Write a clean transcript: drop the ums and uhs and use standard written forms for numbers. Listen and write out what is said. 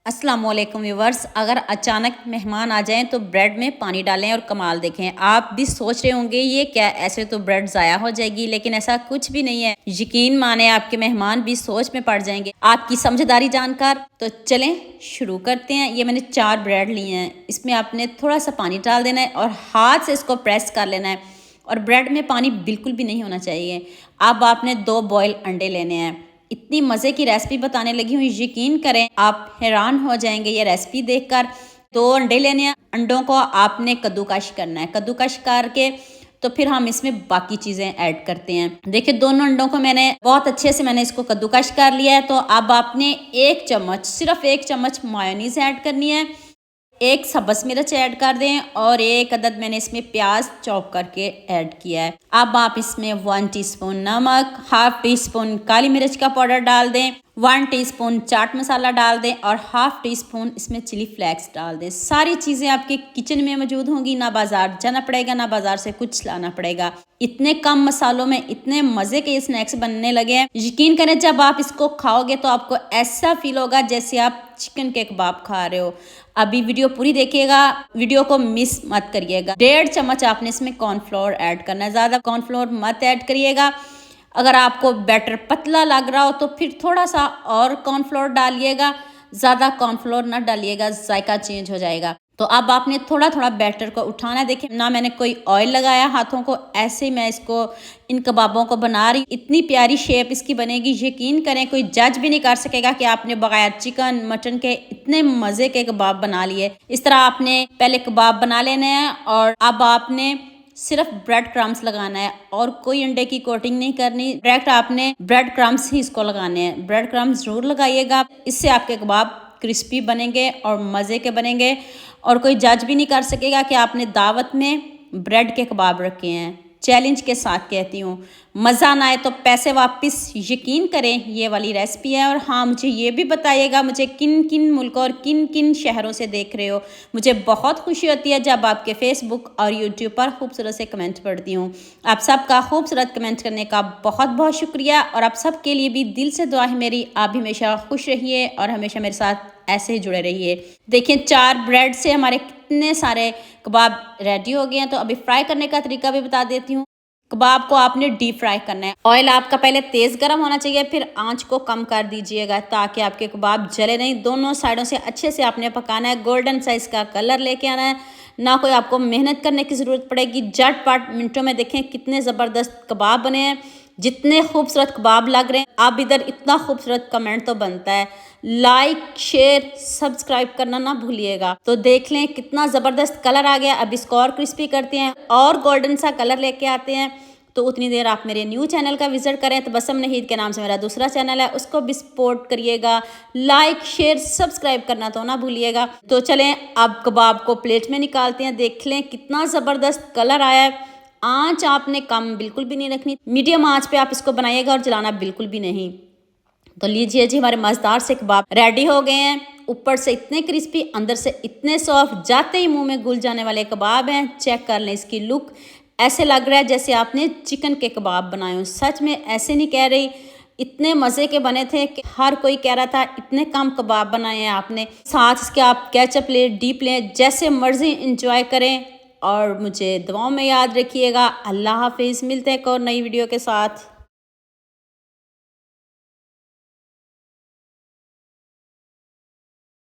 अस्सलामुअलैकुम व्यूवर्स। अगर अचानक मेहमान आ जाएं तो ब्रेड में पानी डालें और कमाल देखें। आप भी सोच रहे होंगे ये क्या, ऐसे तो ब्रेड ज़ाया हो जाएगी, लेकिन ऐसा कुछ भी नहीं है। यकीन माने आपके मेहमान भी सोच में पड़ जाएंगे आपकी समझदारी जानकर। तो चलें शुरू करते हैं। ये मैंने 4 ब्रेड लिए हैं। इसमें आपने थोड़ा सा पानी डाल देना है और हाथ से इसको प्रेस कर लेना है। और ब्रेड में पानी बिल्कुल भी नहीं होना चाहिए। अब आपने 2 बॉयल अंडे लेने हैं। इतनी मज़े की रेसिपी बताने लगी हूँ, यकीन करें आप हैरान हो जाएंगे ये रेसिपी देखकर। 2 अंडे लेने हैं। अंडों को आपने कद्दूकश करना है। कद्दूकश करके तो फिर हम इसमें बाकी चीज़ें ऐड करते हैं। देखिए दोनों अंडों को मैंने बहुत अच्छे से इसको कद्दूकश कर लिया है। तो अब आपने 1 चम्मच, सिर्फ 1 चम्मच मायोनीज़ ऐड करनी है। 1 सब्ज़ मिर्च ऐड कर दें और 1 अदद मैंने इसमें प्याज चॉप करके ऐड किया है। अब आप इसमें 1 टीस्पून नमक, हाफ टी स्पून काली मिर्च का पाउडर डाल दें, 1 टीस्पून चाट मसाला डाल दें और हाफ टी स्पून इसमें चिली फ्लेक्स डाल दें। सारी चीज़ें आपके किचन में मौजूद होंगी, ना बाजार जाना पड़ेगा, ना बाजार से कुछ लाना पड़ेगा। इतने कम मसालों में इतने मज़े के स्नैक्स बनने लगे हैं। यकीन करें जब आप इसको खाओगे तो आपको ऐसा फील होगा जैसे आप चिकन के कबाब खा रहे हो। अभी वीडियो पूरी देखिएगा, वीडियो को मिस मत करिएगा। 1.5 चम्मच आपने इसमें कॉर्नफ्लोर ऐड करना है। ज़्यादा कॉर्नफ्लोर मत ऐड करिएगा। अगर आपको बैटर पतला लग रहा हो तो फिर थोड़ा सा और कॉर्नफ्लोर डालिएगा। ज़्यादा कॉर्नफ्लोर ना डालिएगा, जायका चेंज हो जाएगा। तो अब आपने थोड़ा थोड़ा बैटर को उठाना है। देखिए ना मैंने कोई ऑयल लगाया हाथों को, ऐसे मैं इसको इन कबाबों को बना रही। इतनी प्यारी शेप इसकी बनेगी, यकीन करें कोई जज भी नहीं कर सकेगा कि आपने बगैर चिकन मटन के इतने मज़े के कबाब बना लिए। इस तरह आपने पहले कबाब बना लेने हैं और अब आपने सिर्फ ब्रेड क्रम्स लगाना है और कोई अंडे की कोटिंग नहीं करनी। डायरेक्ट आपने ब्रेड क्रम्स ही इसको लगाने हैं। ब्रेड क्रम्स जरूर लगाइएगा, इससे आपके कबाब क्रिस्पी बनेंगे और मज़े के बनेंगे और कोई जज भी नहीं कर सकेगा कि आपने दावत में ब्रेड के कबाब रखे हैं। चैलेंज के साथ कहती हूँ, मज़ा ना आए तो पैसे वापस। यकीन करें ये वाली रेसिपी है। और हाँ, मुझे ये भी बताइएगा मुझे किन किन मुल्कों और किन किन शहरों से देख रहे हो। मुझे बहुत खुशी होती है जब आपके फेसबुक और यूट्यूब पर खूबसूरत से कमेंट पढ़ती हूँ। आप सबका खूबसूरत कमेंट करने का बहुत बहुत शुक्रिया और आप सबके लिए भी दिल से दुआ है मेरी। आप भी हमेशा खुश रहिए और हमेशा मेरे साथ ऐसे ही जुड़े रहिए। देखिए 4 ब्रेड से हमारे कितने सारे कबाब रेडी हो गए हैं। तो अभी फ्राई करने का तरीका भी बता देती हूँ। कबाब को आपने डीप फ्राई करना है। ऑयल आपका पहले तेज़ गर्म होना चाहिए, फिर आंच को कम कर दीजिएगा ताकि आपके कबाब जले नहीं। दोनों साइडों से अच्छे से आपने पकाना है। गोल्डन साइज़ का कलर लेके आना है। ना कोई आपको मेहनत करने की ज़रूरत पड़ेगी, झटपट मिनटों में देखें कितने ज़बरदस्त कबाब बने हैं। जितने खूबसूरत कबाब लग रहे हैं, आप इधर इतना खूबसूरत कमेंट तो बनता है। लाइक शेयर सब्सक्राइब करना ना भूलिएगा। तो देख लें कितना ज़बरदस्त कलर आ गया। अब इसको और क्रिस्पी करते हैं और गोल्डन सा कलर लेके आते हैं। तो उतनी देर आप मेरे न्यू चैनल का विजिट करें। तो बसम नहीद के नाम से मेरा दूसरा चैनल है, उसको भी सपोर्ट करिएगा। लाइक शेयर सब्सक्राइब करना तो ना भूलिएगा। तो चलें अब कबाब को प्लेट में निकालते हैं। देख लें कितना ज़बरदस्त कलर आया है। आँच आपने कम बिल्कुल भी नहीं रखनी, मीडियम आँच पे आप इसको बनाइएगा और जलाना बिल्कुल भी नहीं। तो लीजिए जी, हमारे मज़ेदार से कबाब रेडी हो गए हैं। ऊपर से इतने क्रिस्पी, अंदर से इतने सॉफ्ट, जाते ही मुंह में घुल जाने वाले कबाब हैं। चेक कर लें इसकी लुक, ऐसे लग रहा है जैसे आपने चिकन के कबाब बनाए हो। सच में ऐसे नहीं कह रही, इतने मज़े के बने थे कि हर कोई कह रहा था इतने कम कबाब बनाए हैं आपने। साथ इसके आप केचप लें, डीप लें, जैसे मर्जी इंजॉय करें। और मुझे दुआओं में याद रखिएगा। अल्लाह हाफिज़। मिलते हैं एक और नई वीडियो के साथ।